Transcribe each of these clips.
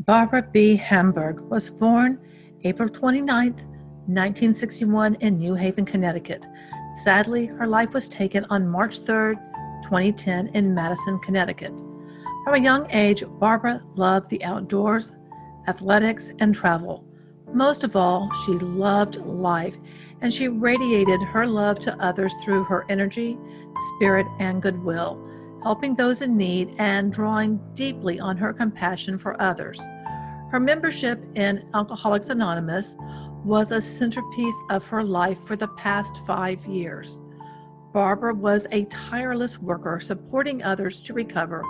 Barbara B. Hamburg was born April 29, 1961 in New Haven, Connecticut. Sadly, her life was taken on March 3, 2010 in Madison, Connecticut. From a young age, Barbara loved the outdoors, athletics, and travel. Most of all, she loved life, and she radiated her love to others through her energy, spirit, and goodwill, helping those in need and drawing deeply on her compassion for others. Her membership in Alcoholics Anonymous was a centerpiece of her life for the past 5 years. Barbara was a tireless worker supporting others to recover,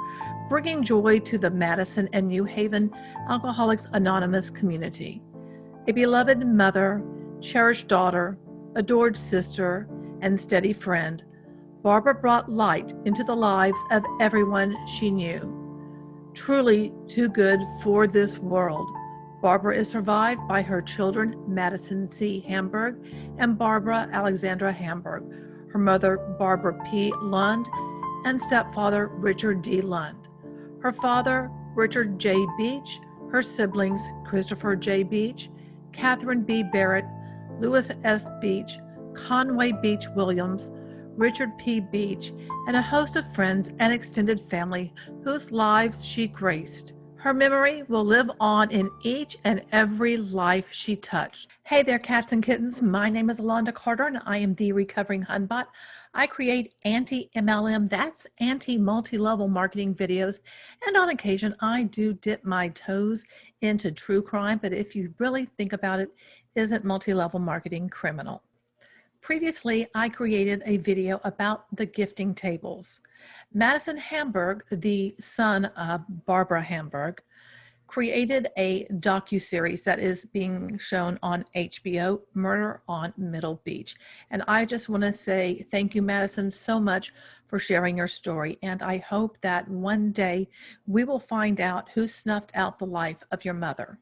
bringing joy to the Madison and New Haven Alcoholics Anonymous community. A beloved mother, cherished daughter, adored sister, and steady friend, Barbara brought light into the lives of everyone she knew. Truly too good for this world, Barbara is survived by her children, Madison C. Hamburg and Barbara Alexandra Hamburg, her mother, Barbara P. Lund, and stepfather, Richard D. Lund. Her father, Richard J. Beach, her siblings, Christopher J. Beach, Catherine B. Barrett, Lewis S. Beach, Conway Beach Williams, Richard P. Beach, and a host of friends and extended family whose lives she graced. Her memory will live on in each and every life she touched. Hey there, cats and kittens. My name is Alonda Carter, and I am the Recovering Hunbot. I create anti-MLM, that's anti-multi-level marketing videos, and on occasion I do dip my toes into true crime, but if you really think about it, isn't multi-level marketing criminal? Previously, I created a video about the gifting tables. Madison Hamburg, the son of Barbara Hamburg, created a docuseries that is being shown on HBO, Murder on Middle Beach. And I just want to say thank you, Madison, so much for sharing your story. And I hope that one day we will find out who snuffed out the life of your mother.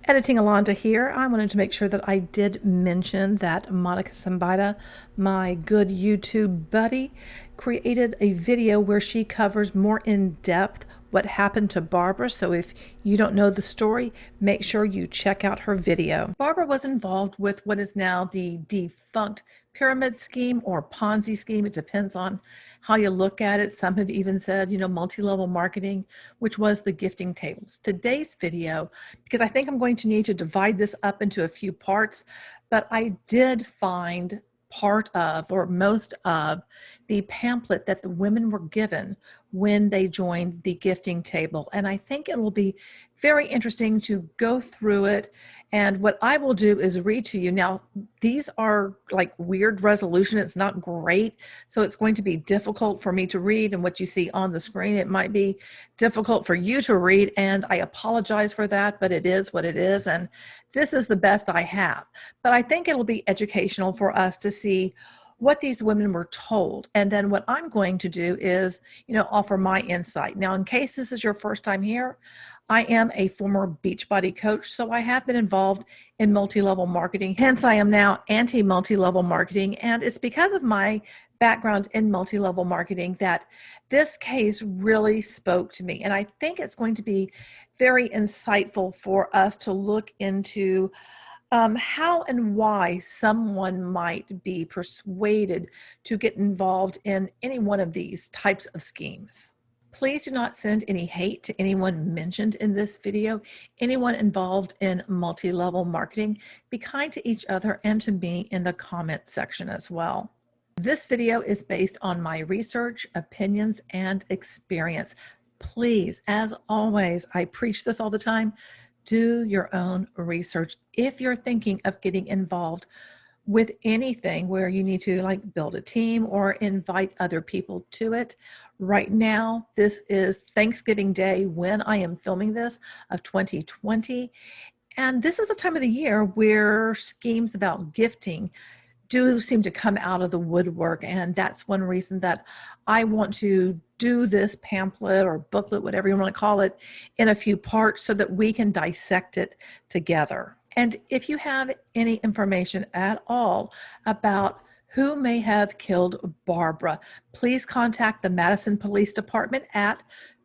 Editing Alonda here. I wanted to make sure that I did mention that Monica Sambaida, my good YouTube buddy, created a video where she covers more in depth what happened to Barbara. So if you don't know the story, make sure you check out her video. Barbara was involved with what is now the defunct pyramid scheme or Ponzi scheme. It depends on how you look at it. Some have even said, multi-level marketing, which was the gifting tables. Today's video, because I think I'm going to need to divide this up into a few parts, but I did find part of or most of the pamphlet that the women were given when they joined the gifting table. And I think it will be very interesting to go through it. And what I will do is read to you. Now, these are like weird resolution. It's not great. So it's going to be difficult for me to read. And what you see on the screen, it might be difficult for you to read. And I apologize for that, but it is what it is. And this is the best I have. But I think it'll be educational for us to see what these women were told. And then what I'm going to do is, offer my insight. Now, in case this is your first time here, I am a former Beachbody coach, so I have been involved in multi-level marketing. Hence, I am now anti-multi-level marketing. And it's because of my background in multi-level marketing that this case really spoke to me. And I think it's going to be very insightful for us to look into how and why someone might be persuaded to get involved in any one of these types of schemes. Please do not send any hate to anyone mentioned in this video, anyone involved in multi-level marketing. Be kind to each other and to me in the comment section as well. This video is based on my research, opinions, and experience. Please, as always, I preach this all the time, do your own research. If you're thinking of getting involved with anything where you need to build a team or invite other people to it, right now, this is Thanksgiving Day when I am filming this of 2020. And this is the time of the year where schemes about gifting do seem to come out of the woodwork. And that's one reason that I want to do this pamphlet or booklet, whatever you want to call it, in a few parts so that we can dissect it together. And if you have any information at all about who may have killed Barbara, please contact the Madison Police Department at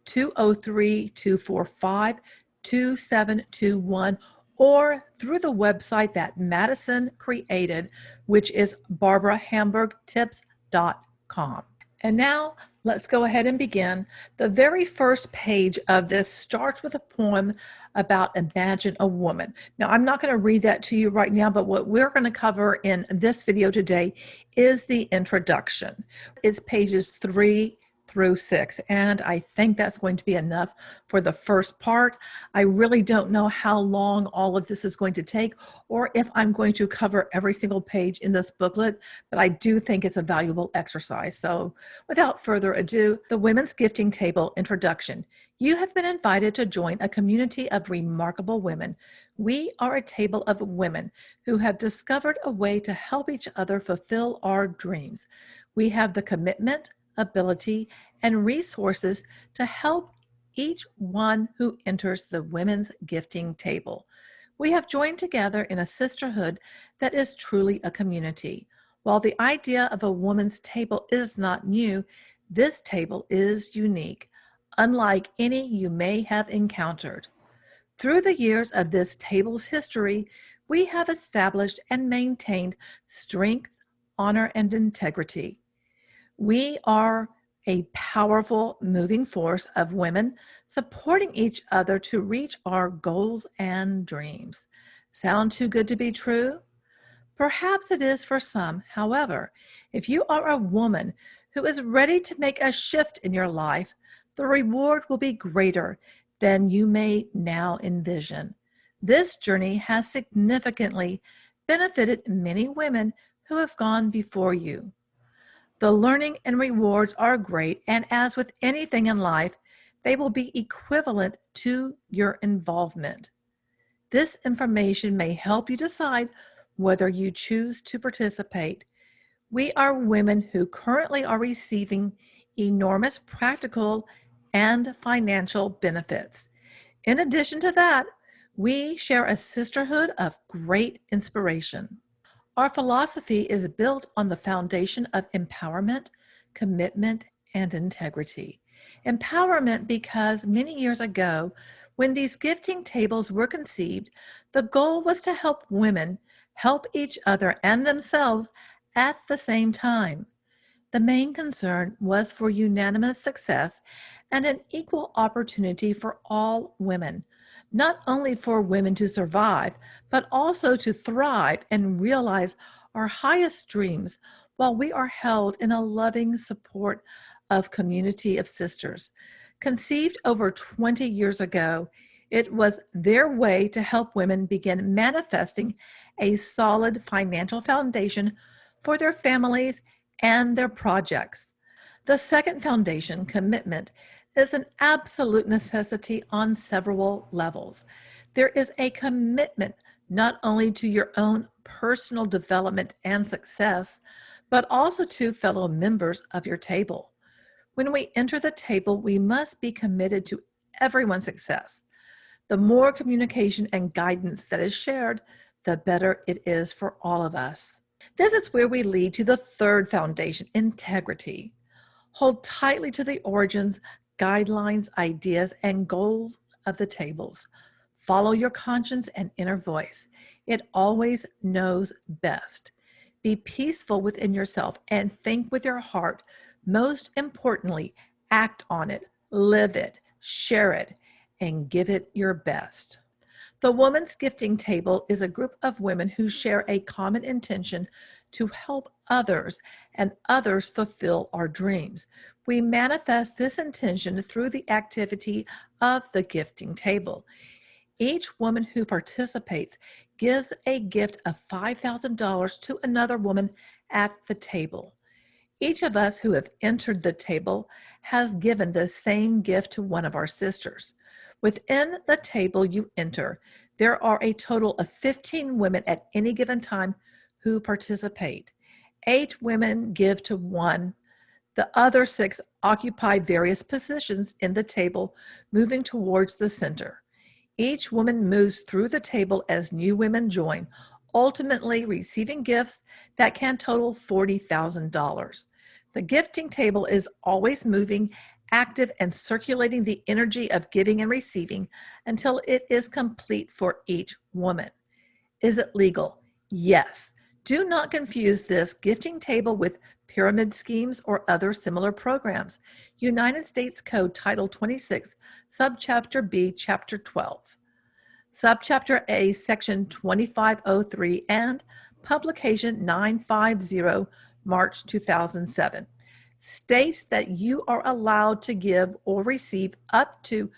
203-245 2721 or through the website that Madison created, which is barbarahamburgtips.com. And now let's go ahead and begin. The very first page of this starts with a poem about Imagine a Woman. Now, I'm not going to read that to you right now, but what we're going to cover in this video today is the introduction. It's pages 3 through 6, and I think that's going to be enough for the first part. I really don't know how long all of this is going to take or if I'm going to cover every single page in this booklet, but I do think it's a valuable exercise. So without further ado, the Women's Gifting Table Introduction. You have been invited to join a community of remarkable women. We are a table of women who have discovered a way to help each other fulfill our dreams. We have the commitment, ability, and resources to help each one who enters the Women's Gifting Table. We have joined together in a sisterhood that is truly a community. While the idea of a woman's table is not new, this table is unique, unlike any you may have encountered. Through the years of this table's history, we have established and maintained strength, honor, and integrity. We are a powerful moving force of women supporting each other to reach our goals and dreams. Sound too good to be true? Perhaps it is for some. However, if you are a woman who is ready to make a shift in your life, the reward will be greater than you may now envision. This journey has significantly benefited many women who have gone before you. The learning and rewards are great, and as with anything in life, they will be equivalent to your involvement. This information may help you decide whether you choose to participate. We are women who currently are receiving enormous practical and financial benefits. In addition to that, we share a sisterhood of great inspiration. Our philosophy is built on the foundation of empowerment, commitment, and integrity. Empowerment because many years ago, when these gifting tables were conceived, the goal was to help women help each other and themselves at the same time. The main concern was for unanimous success and an equal opportunity for all women, not only for women to survive, but also to thrive and realize our highest dreams while we are held in a loving support of community of sisters. Conceived over 20 years ago, it was their way to help women begin manifesting a solid financial foundation for their families and their projects. The second foundation, commitment, is an absolute necessity on several levels. There is a commitment not only to your own personal development and success, but also to fellow members of your table. When we enter the table, we must be committed to everyone's success. The more communication and guidance that is shared, the better it is for all of us. This is where we lead to the third foundation, integrity. Hold tightly to the origins, guidelines, ideas, and goals of the tables. Follow your conscience and inner voice. It always knows best. Be peaceful within yourself and think with your heart. Most importantly, act on it, live it, share it, and give it your best. The Woman's Gifting Table is a group of women who share a common intention to help others and others fulfill our dreams. We manifest this intention through the activity of the gifting table. Each woman who participates gives a gift of $5,000 to another woman at the table. Each of us who have entered the table has given the same gift to one of our sisters. Within the table you enter, there are a total of 15 women at any given time who participate. 8 women give to one. The other 6 occupy various positions in the table, moving towards the center. Each woman moves through the table as new women join, ultimately receiving gifts that can total $40,000. The gifting table is always moving active and circulating the energy of giving and receiving until it is complete for each woman. Is it legal? Yes. Do not confuse this gifting table with pyramid schemes or other similar programs. United States Code Title 26, Subchapter B, Chapter 12. Subchapter A, Section 2503, and Publication 950, March 2007, states that you are allowed to give or receive up to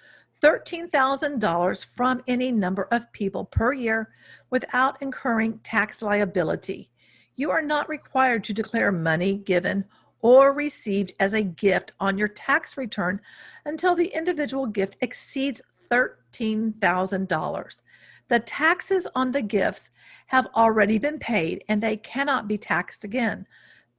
$13,000 from any number of people per year without incurring tax liability. You are not required to declare money given or received as a gift on your tax return until the individual gift exceeds $13,000. The taxes on the gifts have already been paid and they cannot be taxed again.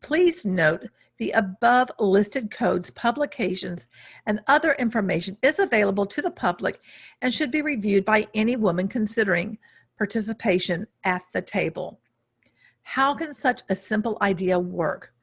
Please note the above listed codes, publications, and other information is available to the public and should be reviewed by any woman considering participation at the table. How can such a simple idea work?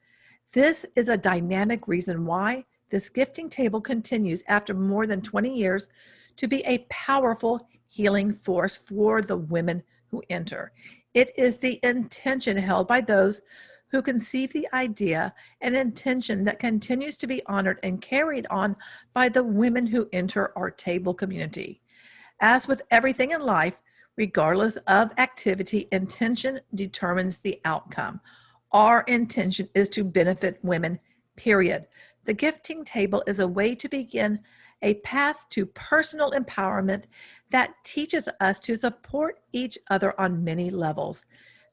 This is a dynamic reason why this gifting table continues after more than 20 years to be a powerful healing force for the women who enter. It is the intention held by those who conceive the idea, an intention that continues to be honored and carried on by the women who enter our table community. As with everything in life, regardless of activity, intention determines the outcome. Our intention is to benefit women, period. The gifting table is a way to begin a path to personal empowerment that teaches us to support each other on many levels.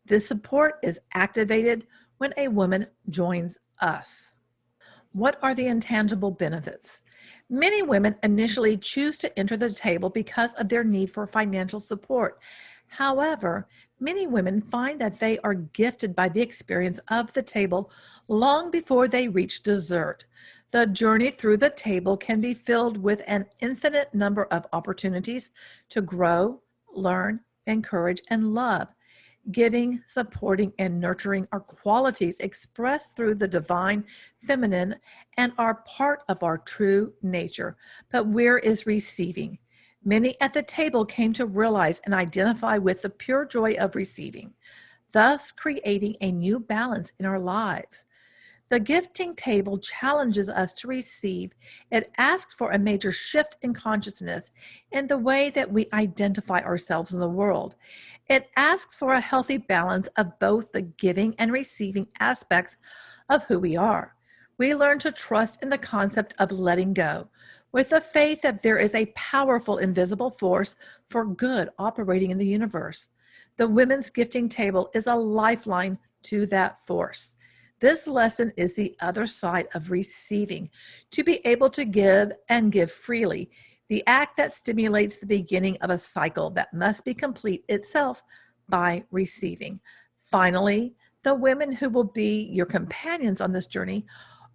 This support is activated when a woman joins us. What are the intangible benefits? Many women initially choose to enter the table because of their need for financial support. However, many women find that they are gifted by the experience of the table long before they reach dessert. The journey through the table can be filled with an infinite number of opportunities to grow, learn, encourage, and love. Giving, supporting, and nurturing are qualities expressed through the divine feminine and are part of our true nature. But where is receiving? Many at the table came to realize and identify with the pure joy of receiving, thus creating a new balance in our lives. The gifting table challenges us to receive. It asks for a major shift in consciousness in the way that we identify ourselves in the world. It asks for a healthy balance of both the giving and receiving aspects of who we are. We learn to trust in the concept of letting go, with the faith that there is a powerful invisible force for good operating in the universe. The women's gifting table is a lifeline to that force. This lesson is the other side of receiving, to be able to give and give freely, the act that stimulates the beginning of a cycle that must be complete itself by receiving. Finally, the women who will be your companions on this journey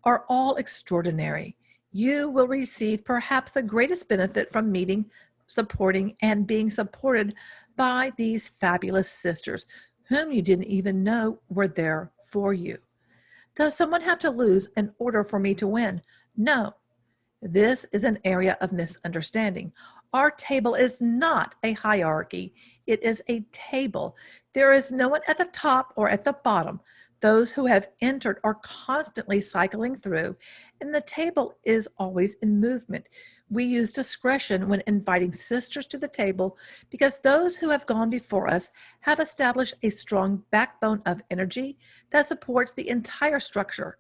are all extraordinary. You will receive perhaps the greatest benefit from meeting, supporting, and being supported by these fabulous sisters whom you didn't even know were there for you. Does someone have to lose in order for me to win? No. This is an area of misunderstanding. Our table is not a hierarchy. It is a table. There is no one at the top or at the bottom. Those who have entered are constantly cycling through, and the table is always in movement. We use discretion when inviting sisters to the table because those who have gone before us have established a strong backbone of energy that supports the entire structure.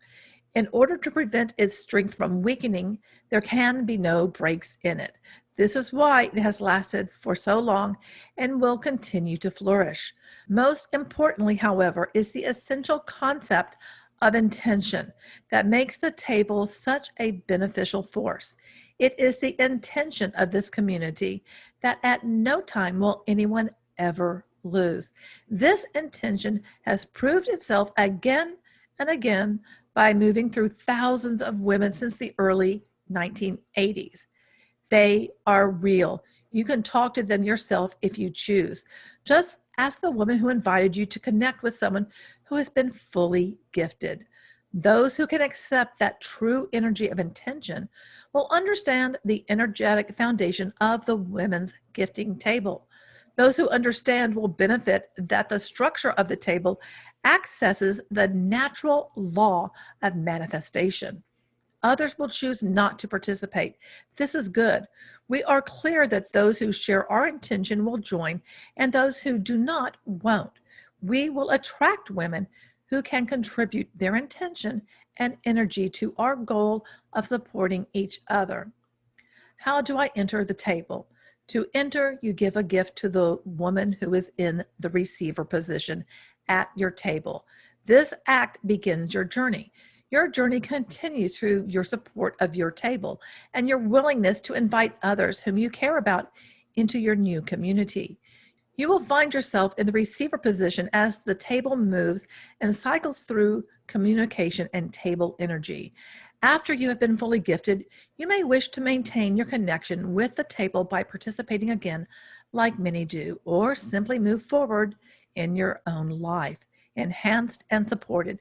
In order to prevent its strength from weakening, there can be no breaks in it. This is why it has lasted for so long and will continue to flourish. Most importantly, however, is the essential concept of intention that makes the table such a beneficial force. It is the intention of this community that at no time will anyone ever lose. This intention has proved itself again and again by moving through thousands of women since the early 1980s. They are real. You can talk to them yourself if you choose. Just ask the woman who invited you to connect with someone who has been fully gifted. Those who can accept that true energy of intention will understand the energetic foundation of the women's gifting table. Those who understand will benefit that the structure of the table accesses the natural law of manifestation. Others will choose not to participate. This is good. We are clear that those who share our intention will join, and those who do not won't. We will attract women who can contribute their intention and energy to our goal of supporting each other. How do I enter the table? To enter, you give a gift to the woman who is in the receiver position at your table. This act begins your journey. Your journey continues through your support of your table and your willingness to invite others whom you care about into your new community. You will find yourself in the receiver position as the table moves and cycles through communication and table energy. After you have been fully gifted, you may wish to maintain your connection with the table by participating again, like many do, or simply move forward in your own life, enhanced and supported.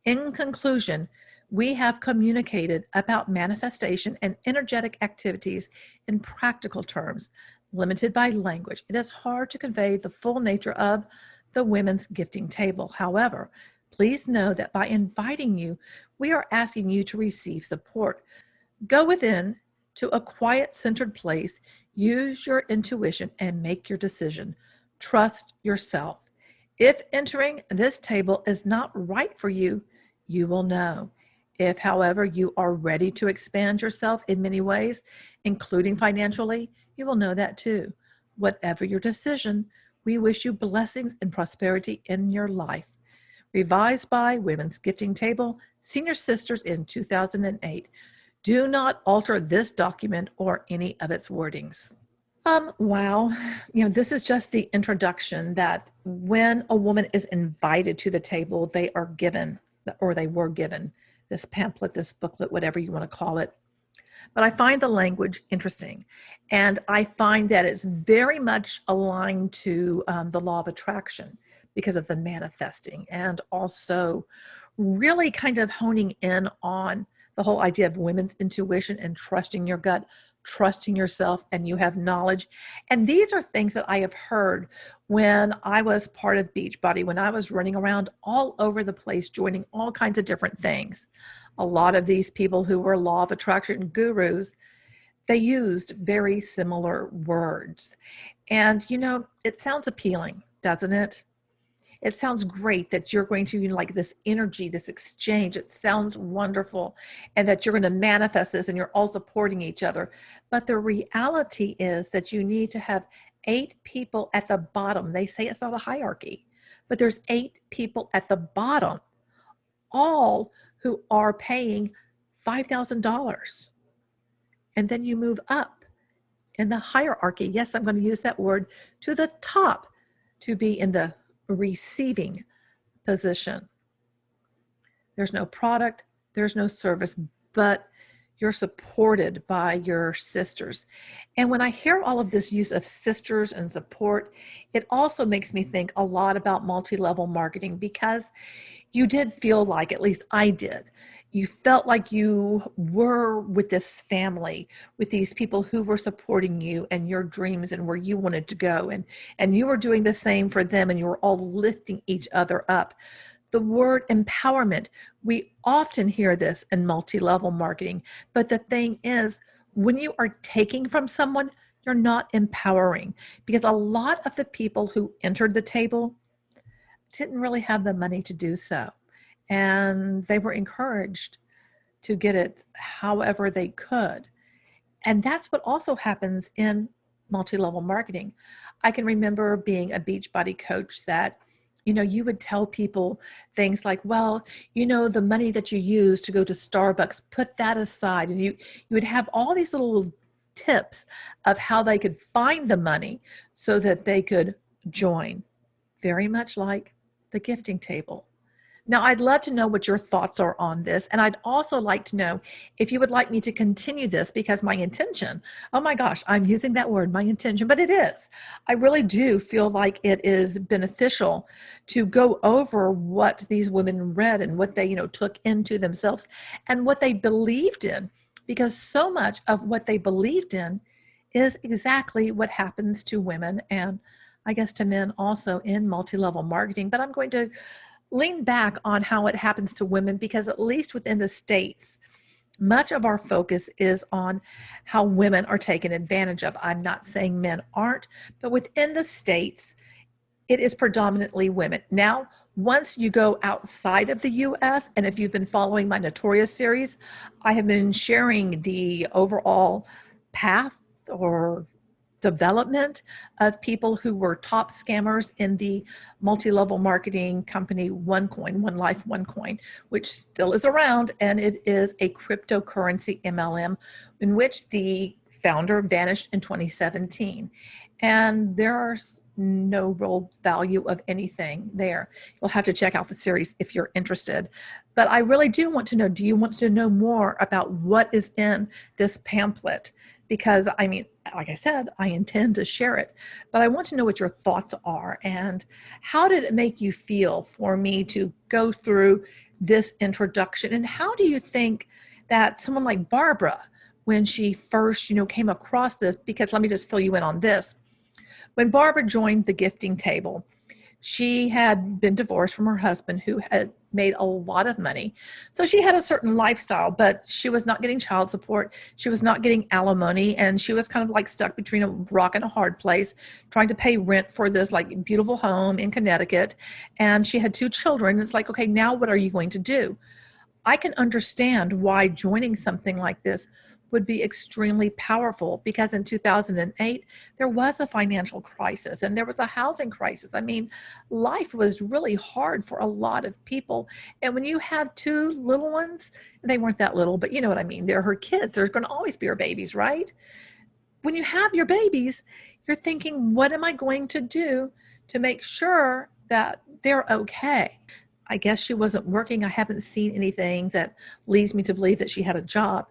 In conclusion, we have communicated about manifestation and energetic activities in practical terms, limited by language. It is hard to convey the full nature of the women's gifting table. However, please know that by inviting you, we are asking you to receive support. Go within to a quiet, centered place, use your intuition, and make your decision. Trust yourself. If entering this table is not right for you, you will know. If, however, you are ready to expand yourself in many ways, including financially, you will know that too. Whatever your decision, we wish you blessings and prosperity in your life. Revised by Women's Gifting Table, Senior Sisters in 2008. Do not alter this document or any of its wordings. Wow. This is just the introduction that when a woman is invited to the table, they are given, or they were given, this pamphlet, this booklet, whatever you want to call it. But I find the language interesting, and I find that it's very much aligned to the law of attraction because of the manifesting, and also really kind of honing in on the whole idea of women's intuition and trusting your gut, trusting yourself, and you have knowledge. And these are things that I have heard when I was part of Beachbody, when I was running around all over the place, joining all kinds of different things. A lot of these people who were law of attraction gurus, they used very similar words. And, it sounds appealing, doesn't it? It sounds great that you're going to, like this energy, this exchange. It sounds wonderful, and that you're going to manifest this and you're all supporting each other. But the reality is that you need to have 8 people at the bottom. They say it's not a hierarchy, but there's 8 people at the bottom, all who are paying $5,000. And then you move up in the hierarchy. Yes, I'm going to use that word, to the top, to be in the receiving position. There's no product, there's no service, but you're supported by your sisters. And when I hear all of this use of sisters and support, it also makes me think a lot about multi-level marketing, because you did feel like, at least I did, you felt like you were with this family, with these people who were supporting you and your dreams and where you wanted to go. And you were doing the same for them, and you were all lifting each other up. The word empowerment, we often hear this in multi-level marketing, but the thing is, when you are taking from someone, you're not empowering, because a lot of the people who entered the table didn't really have the money to do so. And they were encouraged to get it however they could. And that's what also happens in multi-level marketing. I can remember being a Beachbody coach that, you would tell people things like, well, the money that you use to go to Starbucks, put that aside. And you would have all these little tips of how they could find the money so that they could join. Very much like the gifting table. Now, I'd love to know what your thoughts are on this. And I'd also like to know if you would like me to continue this, because my intention, oh my gosh, I'm using that word, my intention, but it is. I really do feel like it is beneficial to go over what these women read and what they, took into themselves and what they believed in, because so much of what they believed in is exactly what happens to women and I guess to men also in multi-level marketing. But I'm going to lean back on how it happens to women because, at least within the States, much of our focus is on how women are taken advantage of. I'm not saying men aren't, but within the States, it is predominantly women. Now, once you go outside of the US, and if you've been following my Notorious series, I have been sharing the overall path or development of people who were top scammers in the multi-level marketing company OneCoin, One Life OneCoin, which still is around, and it is a cryptocurrency MLM in which the founder vanished in 2017. And there are no real value of anything there. You'll have to check out the series if you're interested. But I really do want to know, do you want to know more about what is in this pamphlet? Because I mean, like I said, I intend to share it, but I want to know what your thoughts are and how did it make you feel for me to go through this introduction? And how do you think that someone like Barbara, when she first, came across this, because let me just fill you in on this. When Barbara joined the gifting table, she had been divorced from her husband who had made a lot of money. So she had a certain lifestyle, but she was not getting child support. She was not getting alimony. And she was kind of like stuck between a rock and a hard place, trying to pay rent for this like beautiful home in Connecticut. And she had 2 children. It's like, okay, now what are you going to do? I can understand why joining something like this would be extremely powerful, because in 2008, there was a financial crisis and there was a housing crisis. I mean, life was really hard for a lot of people. And when you have 2 little ones, they weren't that little, but you know what I mean? They're her kids. There's going to always be her babies, right? When you have your babies, you're thinking, what am I going to do to make sure that they're okay? I guess she wasn't working. I haven't seen anything that leads me to believe that she had a job.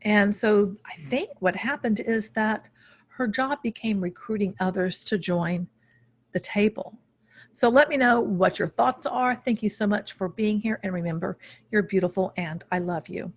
And so I think what happened is that her job became recruiting others to join the table. So let me know what your thoughts are. Thank you so much for being here. And remember, you're beautiful and I love you.